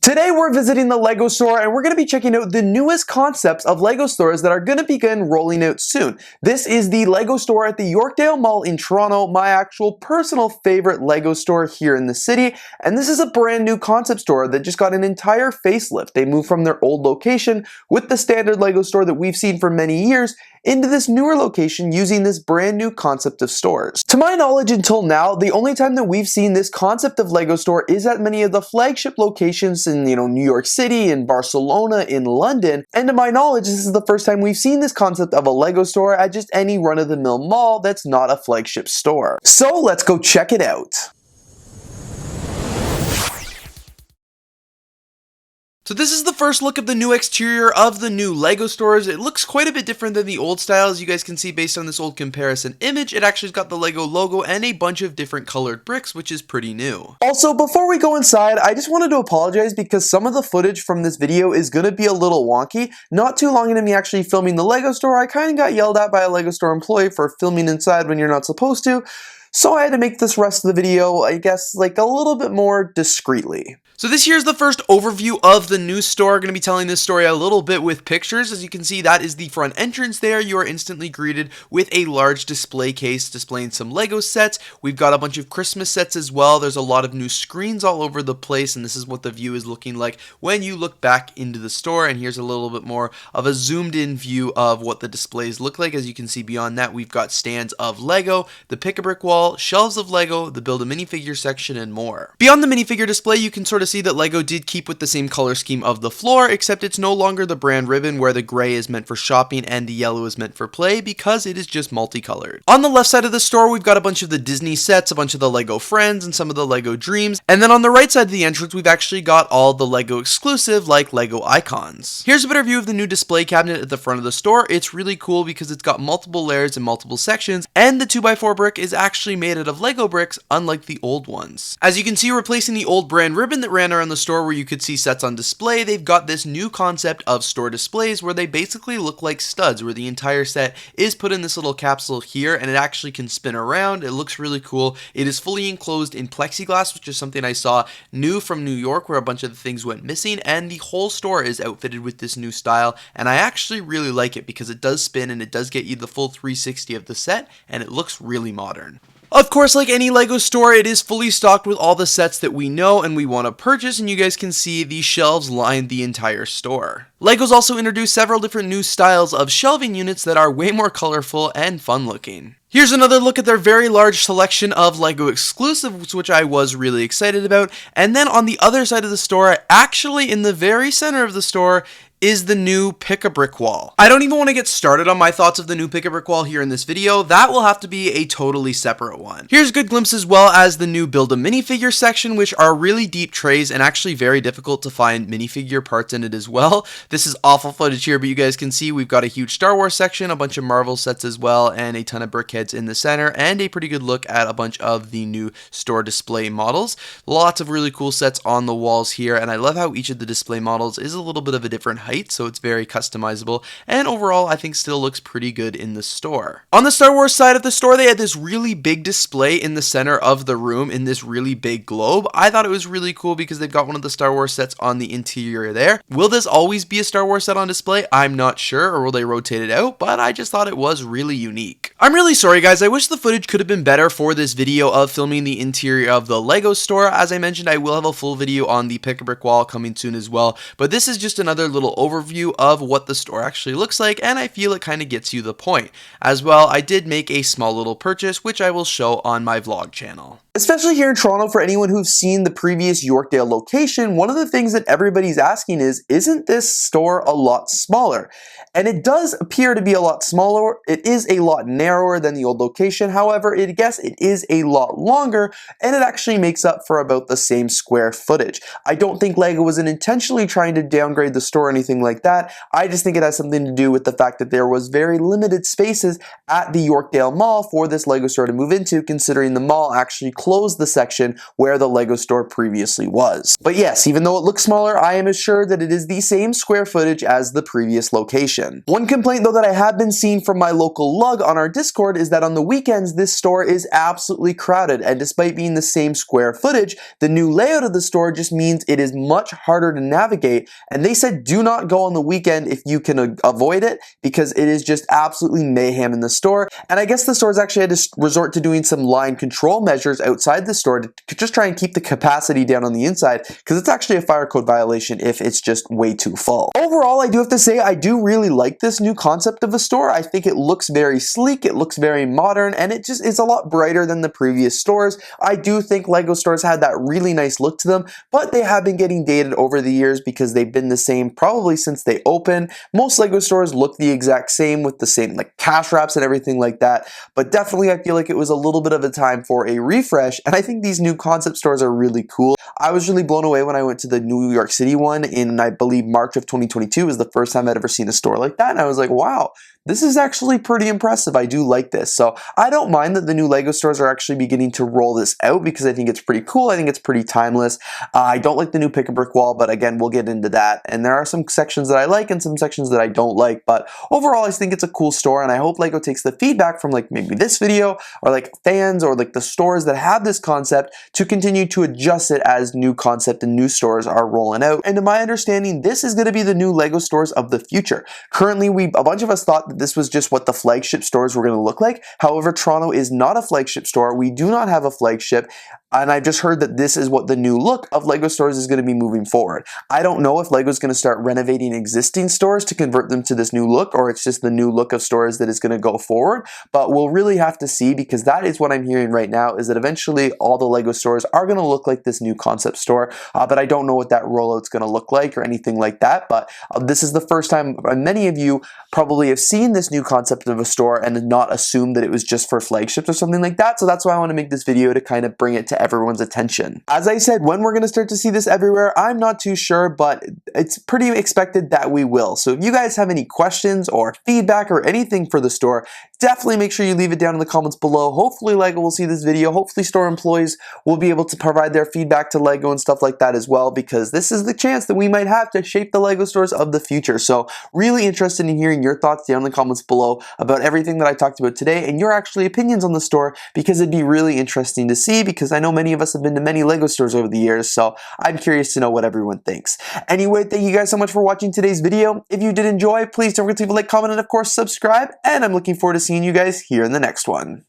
Today we're visiting the LEGO store and we're going to be checking out the newest concepts of LEGO stores that are going to begin rolling out soon. This is the LEGO store at the Yorkdale Mall in Toronto, my actual personal favorite LEGO store here in the city, and this is a brand new concept store that just got an entire facelift. They moved from their old location with the standard LEGO store that we've seen for many years into this newer location using this brand new concept of stores. To my knowledge until now, the only time that we've seen this concept of LEGO store is at many of the flagship locations in New York City, in Barcelona, in London, and to my knowledge this is the first time we've seen this concept of a LEGO store at just any run-of-the-mill mall that's not a flagship store. So let's go check it out. So this is the first look of the new exterior of the new LEGO stores. It looks quite a bit different than the old style, as you guys can see based on this old comparison image. It actually's got the LEGO logo and a bunch of different colored bricks, which is pretty new. Also, before we go inside, I just wanted to apologize because some of the footage from this video is going to be a little wonky. Not too long into me actually filming the LEGO store, I kind of got yelled at by a LEGO store employee for filming inside when you're not supposed to. So I had to make this rest of the video, I guess, like a little bit more discreetly. So this here is the first overview of the new store. I'm going to be telling this story a little bit with pictures. As you can see, that is the front entrance there. You are instantly greeted with a large display case displaying some LEGO sets. We've got a bunch of Christmas sets as well. There's a lot of new screens all over the place, and this is what the view is looking like when you look back into the store. And here's a little bit more of a zoomed in view of what the displays look like. As you can see beyond that, we've got stands of LEGO, the pick-a-brick wall, shelves of LEGO, the build-a-minifigure section, and more. Beyond the minifigure display, you can sort of see that LEGO did keep with the same color scheme of the floor, except it's no longer the brand ribbon where the gray is meant for shopping and the yellow is meant for play, because it is just multicolored. On the left side of the store, we've got a bunch of the Disney sets, a bunch of the LEGO Friends, and some of the LEGO Dreams, and then on the right side of the entrance, we've actually got all the LEGO exclusive, like LEGO Icons. Here's a better view of the new display cabinet at the front of the store. It's really cool because it's got multiple layers and multiple sections, and the 2x4 brick is actually made out of LEGO bricks, unlike the old ones. As you can see, replacing the old brand ribbon that ran around the store where you could see sets on display, they've got this new concept of store displays where they basically look like studs, where the entire set is put in this little capsule here and it actually can spin around. It looks really cool. It is fully enclosed in plexiglass, which is something I saw new from New York where a bunch of the things went missing, and the whole store is outfitted with this new style, and I actually really like it because it does spin and it does get you the full 360 of the set, and it looks really modern. Of course, like any LEGO store, it is fully stocked with all the sets that we know and we want to purchase, and you guys can see the shelves line the entire store. LEGO's also introduced several different new styles of shelving units that are way more colorful and fun looking. Here's another look at their very large selection of LEGO exclusives, which I was really excited about. And then on the other side of the store, actually in the very center of the store, is the new pick-a-brick wall. I don't even want to get started on my thoughts of the new pick-a-brick wall here in this video. That will have to be a totally separate one. Here's a good glimpse as well as the new build-a-minifigure section, which are really deep trays and actually very difficult to find minifigure parts in it as well. This is awful footage here, but you guys can see we've got a huge Star Wars section, a bunch of Marvel sets as well, and a ton of brickheads in the center, and a pretty good look at a bunch of the new store display models. Lots of really cool sets on the walls here, and I love how each of the display models is a little bit of a different height, so it's very customizable, and overall I think still looks pretty good in the store. On the Star Wars side of the store, they had this really big display in the center of the room in this really big globe. I thought it was really cool because they've got one of the Star Wars sets on the interior there. Will this always be a Star Wars set on display? I'm not sure, or will they rotate it out, but I just thought it was really unique. I'm really sorry guys, I wish the footage could have been better for this video of filming the interior of the LEGO store. As I mentioned, I will have a full video on the pick-a-brick wall coming soon as well, but this is just another little overview of what the store actually looks like, and I feel it kind of gets you the point. As well, I did make a small little purchase, which I will show on my vlog channel. Especially here in Toronto, for anyone who's seen the previous Yorkdale location, one of the things that everybody's asking is, isn't this store a lot smaller? And it does appear to be a lot smaller. It is a lot narrower than the old location. However, I guess it is a lot longer, and it actually makes up for about the same square footage. I don't think LEGO wasn't intentionally trying to downgrade the store or anything like that. I just think it has something to do with the fact that there was very limited spaces at the Yorkdale Mall for this LEGO store to move into, considering the mall actually closed close the section where the Lego store previously was. But yes, even though it looks smaller, I am assured that it is the same square footage as the previous location. One complaint though that I have been seeing from my local lug on our Discord is that on the weekends this store is absolutely crowded, and despite being the same square footage, the new layout of the store just means it is much harder to navigate, and they said do not go on the weekend if you can avoid it, because it is just absolutely mayhem in the store. And I guess the stores actually had to resort to doing some line control measures outside the store to just try and keep the capacity down on the inside, because it's actually a fire code violation if it's just way too full. Overall, I do have to say I do really like this new concept of a store. I think it looks very sleek, it looks very modern, and it just is a lot brighter than the previous stores. I do think Lego stores had that really nice look to them, but they have been getting dated over the years because they've been the same probably since they opened. Most Lego stores look the exact same with the same like cash wraps and everything like that, but definitely I feel like it was a little bit of a time for a refresh, and I think these new concept stores are really cool. I was really blown away when I went to the New York City one in, I believe, March of 2022 was the first time I'd ever seen a store like that, and I was like, wow, this is actually pretty impressive. I do like this. So I don't mind that the new Lego stores are actually beginning to roll this out because I think it's pretty cool. I think it's pretty timeless. I don't like the new pick a brick wall, but again, we'll get into that. And there are some sections that I like and some sections that I don't like, but overall, I think it's a cool store, and I hope Lego takes the feedback from like maybe this video or like fans or like the stores that have this concept to continue to adjust it as new concept and new stores are rolling out. And to my understanding, this is going to be the new Lego stores of the future. Currently, a bunch of us thought that this was just what the flagship stores were going to look like. However, Toronto is not a flagship store. We do not have a flagship. And I've just heard that this is what the new look of Lego stores is going to be moving forward. I don't know if Lego's going to start renovating existing stores to convert them to this new look, or it's just the new look of stores that is going to go forward. But we'll really have to see, because that is what I'm hearing right now, is that eventually all the Lego stores are going to look like this new concept store. But I don't know what that rollout's going to look like or anything like that. But this is the first time many of you probably have seen this new concept of a store and not assumed that it was just for flagships or something like that. So that's why I want to make this video, to kind of bring it to everyone's attention. As I said, when we're going to start to see this everywhere, I'm not too sure, but it's pretty expected that we will. So if you guys have any questions or feedback or anything for the store, definitely make sure you leave it down in the comments below. Hopefully Lego will see this video. Hopefully store employees will be able to provide their feedback to Lego and stuff like that as well, because this is the chance that we might have to shape the Lego stores of the future. So really interested in hearing your thoughts down in the comments below about everything that I talked about today and your actually opinions on the store, because it'd be really interesting to see, because I know many of us have been to many Lego stores over the years, so I'm curious to know what everyone thinks. Anyway, thank you guys so much for watching today's video. If you did enjoy, please don't forget to leave a like, comment, and of course subscribe, and I'm looking forward to seeing you guys here in the next one.